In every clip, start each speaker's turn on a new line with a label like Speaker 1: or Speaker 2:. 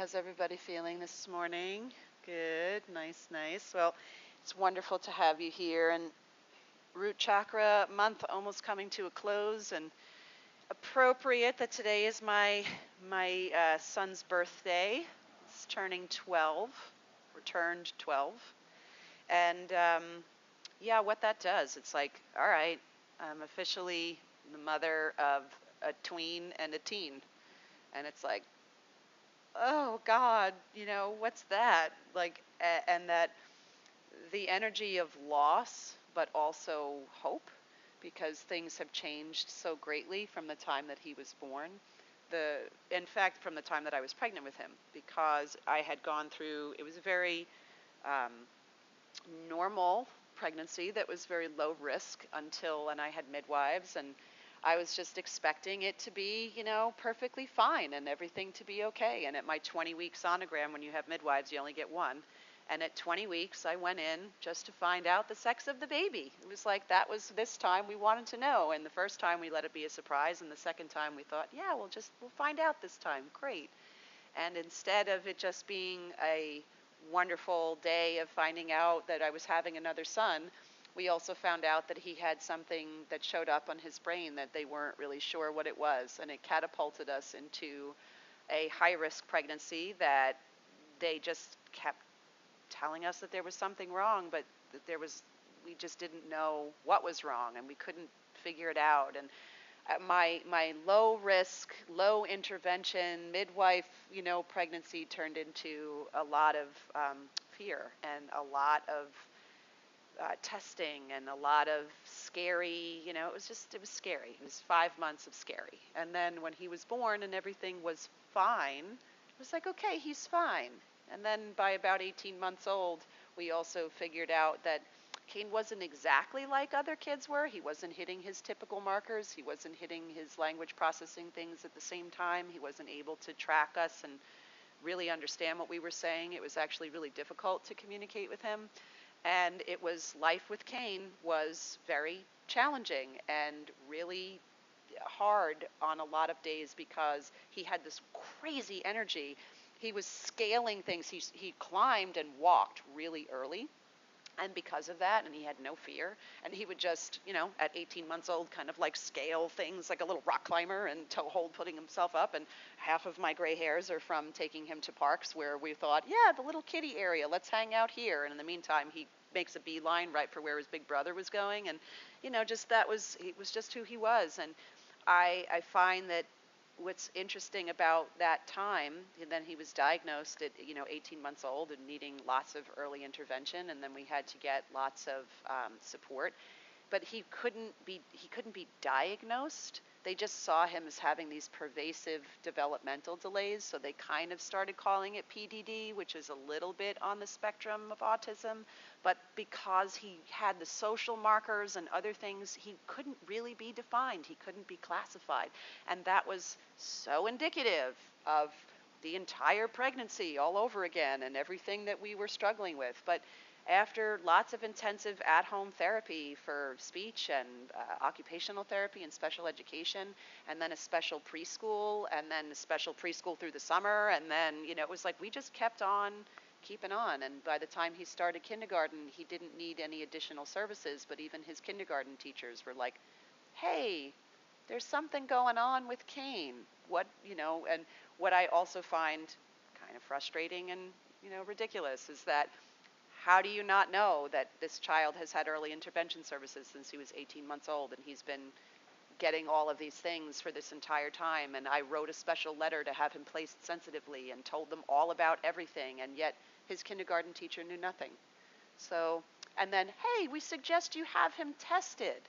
Speaker 1: How's everybody feeling this morning? Good, nice, nice. Well, it's wonderful to have you here. And root chakra month almost coming to a close, and appropriate that today is my son's birthday. He's turning 12, or turned 12, and yeah, what that does, it's like, all right, I'm officially the mother of a tween and a teen, and it's like, oh God, what's that? Like, and that the energy of loss, but also hope, because things have changed so greatly from the time that he was born. In fact, from the time that I was pregnant with him, because I had gone through, it was a very um, normal pregnancy that was very low risk and I had midwives, and I was just expecting it to be, perfectly fine and everything to be okay. And at my 20-week sonogram, when you have midwives, you only get one. And at 20 weeks, I went in just to find out the sex of the baby. It was like, that was this time we wanted to know. And the first time we let it be a surprise. And the second time we thought, yeah, we'll find out this time. Great. And instead of it just being a wonderful day of finding out that I was having another son, we also found out that he had something that showed up on his brain that they weren't really sure what it was. And it catapulted us into a high-risk pregnancy that they just kept telling us that there was something wrong, but that we just didn't know what was wrong, and we couldn't figure it out. And my low risk, low intervention midwife, pregnancy turned into a lot of fear and a lot of testing and a lot of scary, it was scary. It was 5 months of scary. And then when he was born and everything was fine, it was like, okay, he's fine. And then by about 18 months old, we also figured out that Kane wasn't exactly like other kids were. He wasn't hitting his typical markers. He wasn't hitting his language processing things at the same time. He wasn't able to track us and really understand what we were saying. It was actually really difficult to communicate with him. And life with Kane was very challenging and really hard on a lot of days because he had this crazy energy. He was scaling things. He climbed and walked really early. And because of that, and he had no fear, and he would just, at 18 months old, kind of like scale things like a little rock climber and toe hold putting himself up. And half of my gray hairs are from taking him to parks where we thought, yeah, the little kiddie area, let's hang out here. And in the meantime, he makes a beeline right for where his big brother was going. And, he was just who he was. And I find that what's interesting about that time, and then he was diagnosed at 18 months old and needing lots of early intervention, and then we had to get lots of support, but he couldn't be diagnosed. They just saw him as having these pervasive developmental delays, so they kind of started calling it PDD, which is a little bit on the spectrum of autism. But because he had the social markers and other things, he couldn't really be defined. He couldn't be classified. And that was so indicative of the entire pregnancy all over again and everything that we were struggling with. But after lots of intensive at-home therapy for speech and occupational therapy and special education, and then a special preschool, and then a special preschool through the summer, and then, it was like we just kept on keeping on. And by the time he started kindergarten, he didn't need any additional services, but even his kindergarten teachers were like, hey, there's something going on with Kane. And what I also find kind of frustrating and, ridiculous is that how do you not know that this child has had early intervention services since he was 18 months old, and he's been getting all of these things for this entire time? And I wrote a special letter to have him placed sensitively and told them all about everything, and yet his kindergarten teacher knew nothing. So, and then, hey, we suggest you have him tested.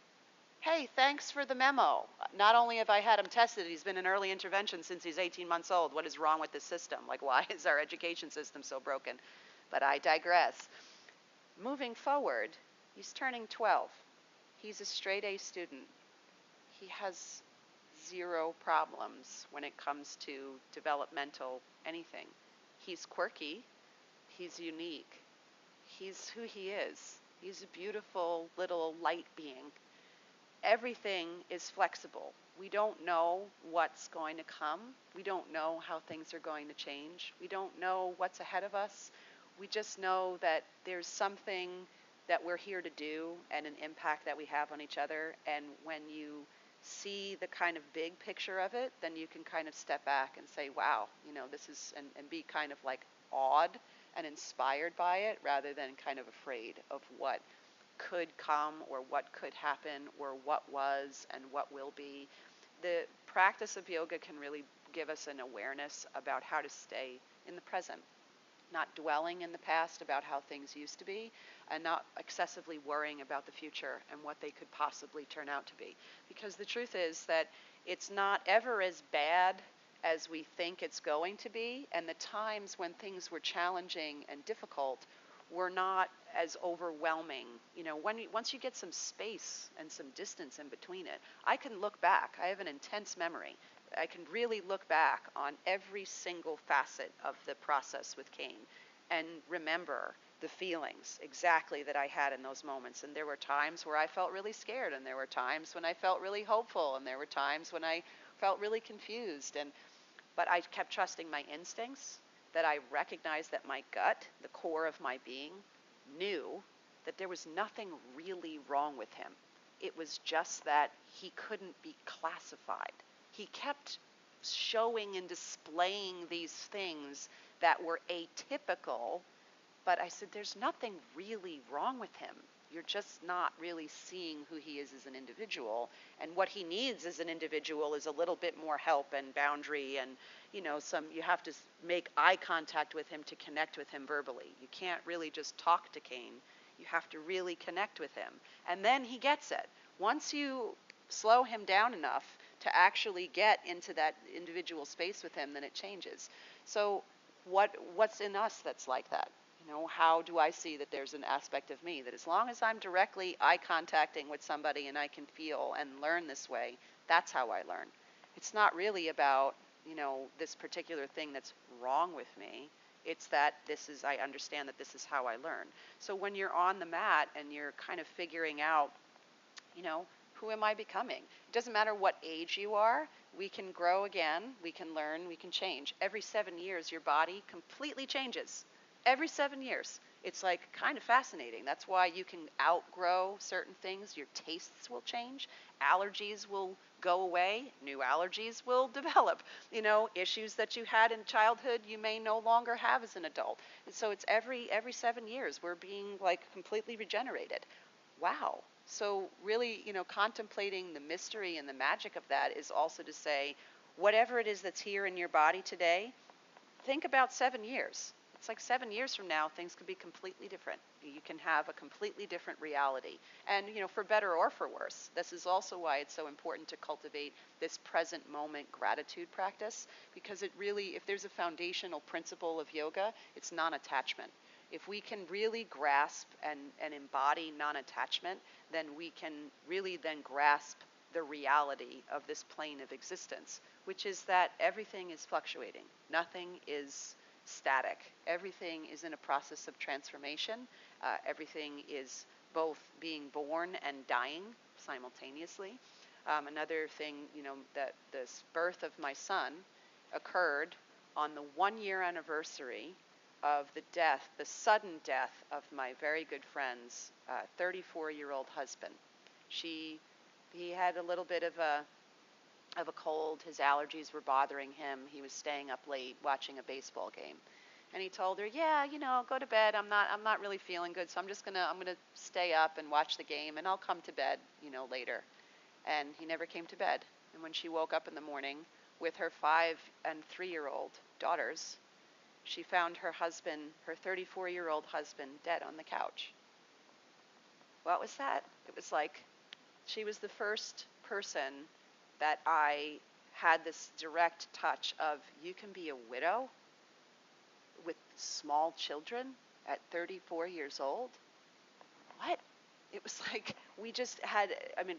Speaker 1: Hey, thanks for the memo. Not only have I had him tested, he's been in early intervention since he's 18 months old. What is wrong with this system? Like, why is our education system so broken? But I digress. Moving forward, he's turning 12. He's a straight A student. He has zero problems when it comes to developmental anything. He's quirky. He's unique. He's who he is. He's a beautiful little light being. Everything is flexible. we don't know what's going to come. We don't know how things are going to change. We don't know what's ahead of us. We just know that there's something that we're here to do and an impact that we have on each other. And when you see the kind of big picture of it, then you can kind of step back and say, wow, this is, and be kind of like awed and inspired by it rather than kind of afraid of what could come or what could happen or what was and what will be. The practice of yoga can really give us an awareness about how to stay in the present, not dwelling in the past about how things used to be, and not excessively worrying about the future and what they could possibly turn out to be. Because the truth is that it's not ever as bad as we think it's going to be, and the times when things were challenging and difficult were not as overwhelming. Once you get some space and some distance in between it, I can look back. I have an intense memory. I can really look back on every single facet of the process with Kane and remember the feelings exactly that I had in those moments. And there were times where I felt really scared, and there were times when I felt really hopeful, and there were times when I felt really confused. But I kept trusting my instincts, that I recognized that my gut, the core of my being, knew that there was nothing really wrong with him. It was just that he couldn't be classified. He kept showing and displaying these things that were atypical, but I said, there's nothing really wrong with him. You're just not really seeing who he is as an individual. And what he needs as an individual is a little bit more help and boundary, and you have to make eye contact with him to connect with him verbally. You can't really just talk to Kane. You have to really connect with him. And then he gets it. Once you slow him down enough to actually get into that individual space with him, then it changes. So what's in us that's like that? How do I see that there's an aspect of me that as long as I'm directly eye contacting with somebody and I can feel and learn this way, that's how I learn. It's not really about, this particular thing that's wrong with me. It's that I understand that this is how I learn. So when you're on the mat and you're kind of figuring out, who am I becoming? It doesn't matter what age you are. We can grow again. We can learn. We can change. Every 7 years, your body completely changes. Every 7 years. It's like kind of fascinating. That's why you can outgrow certain things. Your tastes will change. Allergies will go away. New allergies will develop. Issues that you had in childhood you may no longer have as an adult. And so it's every 7 years we're being like completely regenerated. Wow. So really, contemplating the mystery and the magic of that is also to say, whatever it is that's here in your body today, think about 7 years. It's like 7 years from now, things could be completely different. You can have a completely different reality. And, for better or for worse. This is also why it's so important to cultivate this present moment gratitude practice, because it really, if there's a foundational principle of yoga, it's non-attachment. If we can really grasp and embody non-attachment, then we can really then grasp the reality of this plane of existence, which is that everything is fluctuating. Nothing is static. Everything is in a process of transformation. Everything is both being born and dying simultaneously. Another thing, that this birth of my son occurred on the 1-year anniversary of the sudden death of my very good friend's 34-year-old husband. He had a little bit of a cold. His allergies were bothering him. He was staying up late watching a baseball game. And he told her, yeah, go to bed. I'm not really feeling good, so I'm gonna stay up and watch the game, and I'll come to bed, later. And he never came to bed. And when she woke up in the morning with her 5 and 3-year-old daughters, she found her 34-year-old husband, dead on the couch. What was that? It was like she was the first person that I had this direct touch of, you can be a widow with small children at 34 years old? What? It was like we just had,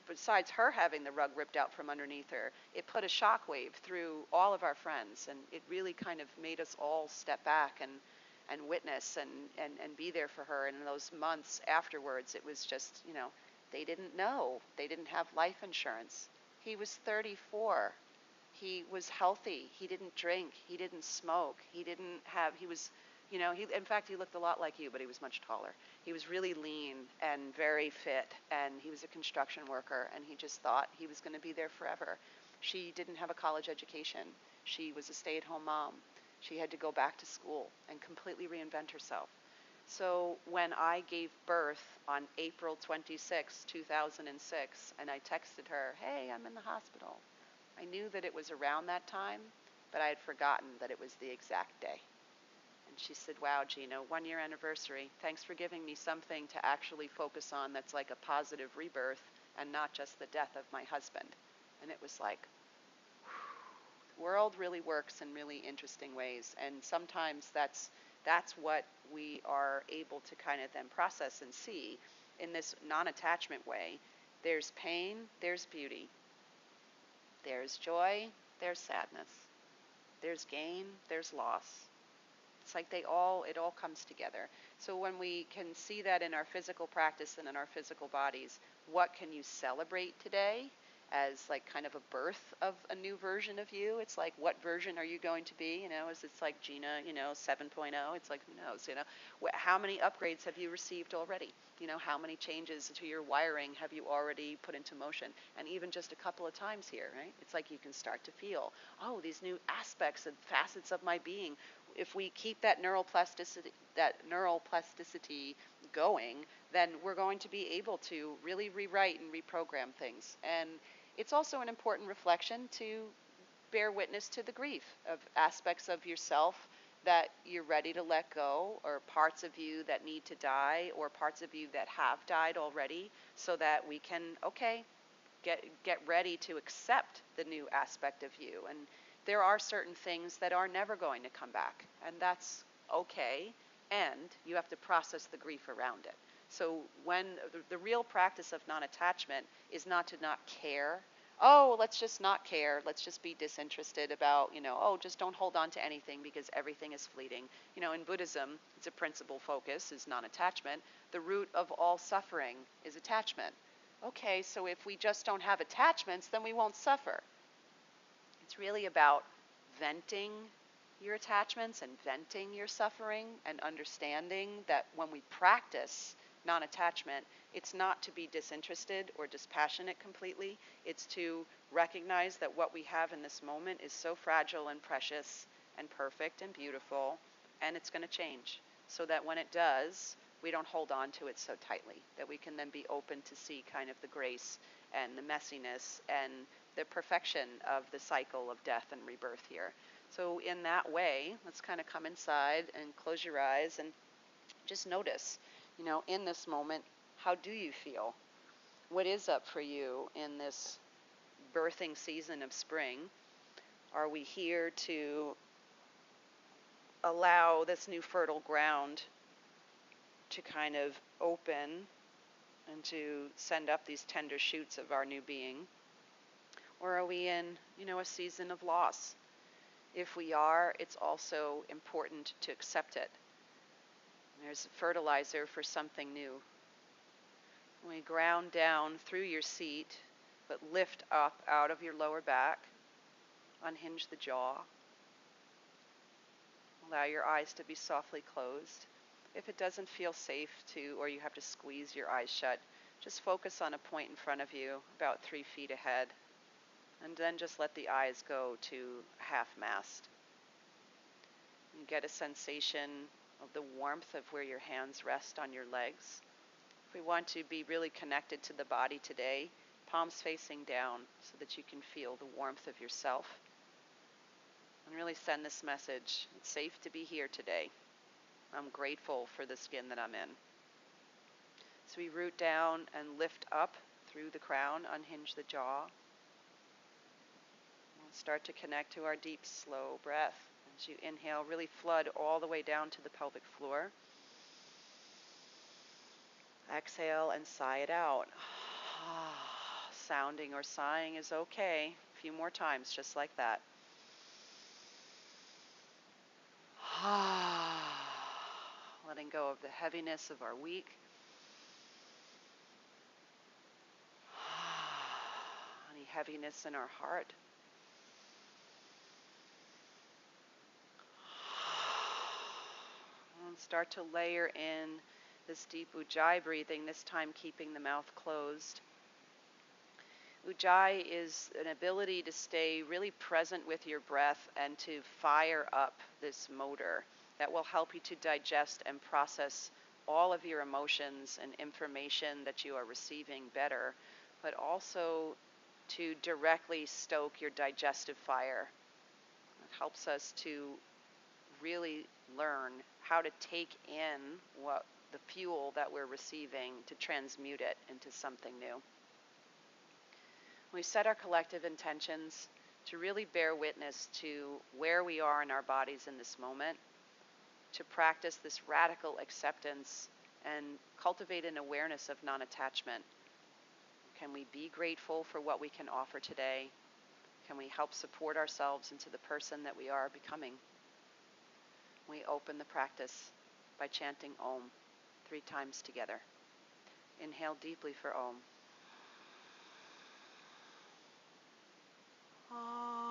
Speaker 1: besides her having the rug ripped out from underneath her, it put a shockwave through all of our friends, and it really kind of made us all step back and witness and be there for her. And in those months afterwards, it was just, they didn't know. They didn't have life insurance. He was 34. He was healthy. He didn't drink. He didn't smoke. He was, in fact, he looked a lot like you, but he was much taller. He was really lean and very fit, and he was a construction worker, and he just thought he was going to be there forever. She didn't have a college education. She was a stay-at-home mom. She had to go back to school and completely reinvent herself. So when I gave birth on April 26, 2006, and I texted her, "Hey, I'm in the hospital," I knew that it was around that time, but I had forgotten that it was the exact day. And she said, "Wow, Gina, 1 year anniversary. Thanks for giving me something to actually focus on that's like a positive rebirth and not just the death of my husband." And it was like, the world really works in really interesting ways. And sometimes that's what we are able to kind of then process and see in this non-attachment way. There's pain, there's beauty. There's joy, there's sadness. There's gain, there's loss. It's like it all comes together. So when we can see that in our physical practice and in our physical bodies, what can you celebrate today as like kind of a birth of a new version of you? It's like, what version are you going to be? Is it's like Gina, 7.0? It's like, who knows, how many upgrades have you received already? How many changes to your wiring have you already put into motion? And even just a couple of times here, right? It's like you can start to feel, oh, these new aspects and facets of my being. If we keep that neural plasticity going, then we're going to be able to really rewrite and reprogram things. And it's also an important reflection to bear witness to the grief of aspects of yourself that you're ready to let go, or parts of you that need to die, or parts of you that have died already, so that we can, get ready to accept the new aspect of you. And there are certain things that are never going to come back, and that's okay, and you have to process the grief around it. So when the real practice of non-attachment is not to not care. Oh, let's just not care. Let's just be disinterested about, just don't hold on to anything because everything is fleeting. In Buddhism, it's a principal focus is non-attachment. The root of all suffering is attachment. Okay, so if we just don't have attachments, then we won't suffer. It's really about venting your attachments and venting your suffering, and understanding that when we practice non-attachment, it's not to be disinterested or dispassionate completely. It's to recognize that what we have in this moment is so fragile and precious and perfect and beautiful, and it's going to change. So that when it does, we don't hold on to it so tightly, that we can then be open to see kind of the grace and the messiness and the perfection of the cycle of death and rebirth here. So in that way, let's kind of come inside and close your eyes and just notice, in this moment, how do you feel? What is up for you in this birthing season of spring? Are we here to allow this new fertile ground to kind of open and to send up these tender shoots of our new being? Or are we in, a season of loss? If we are, it's also important to accept it. There's fertilizer for something new. When we ground down through your seat, but lift up out of your lower back, unhinge the jaw. Allow your eyes to be softly closed. If it doesn't feel safe to, or you have to squeeze your eyes shut, just focus on a point in front of you, about 3 feet ahead, and then just let the eyes go to half-mast. You get a sensation of the warmth of where your hands rest on your legs. If we want to be really connected to the body today, palms facing down so that you can feel the warmth of yourself. And really send this message. It's safe to be here today. I'm grateful for the skin that I'm in. So we root down and lift up through the crown, unhinge the jaw. We'll start to connect to our deep, slow breath. As you inhale, really flood all the way down to the pelvic floor. Exhale and sigh it out. Sounding or sighing is okay. A few more times, just like that. Letting go of the heaviness of our week. Any heaviness in our heart. And start to layer in this deep Ujjayi breathing, this time keeping the mouth closed. Ujjayi is an ability to stay really present with your breath and to fire up this motor that will help you to digest and process all of your emotions and information that you are receiving better, but also to directly stoke your digestive fire. It helps us to really learn how to take in what the fuel that we're receiving to transmute it into something new. We set our collective intentions to really bear witness to where we are in our bodies in this moment, to practice this radical acceptance and cultivate an awareness of non-attachment. Can we be grateful for what we can offer today? Can we help support ourselves into the person that we are becoming? We open the practice by chanting Om 3 times together. Inhale deeply for Om. Om.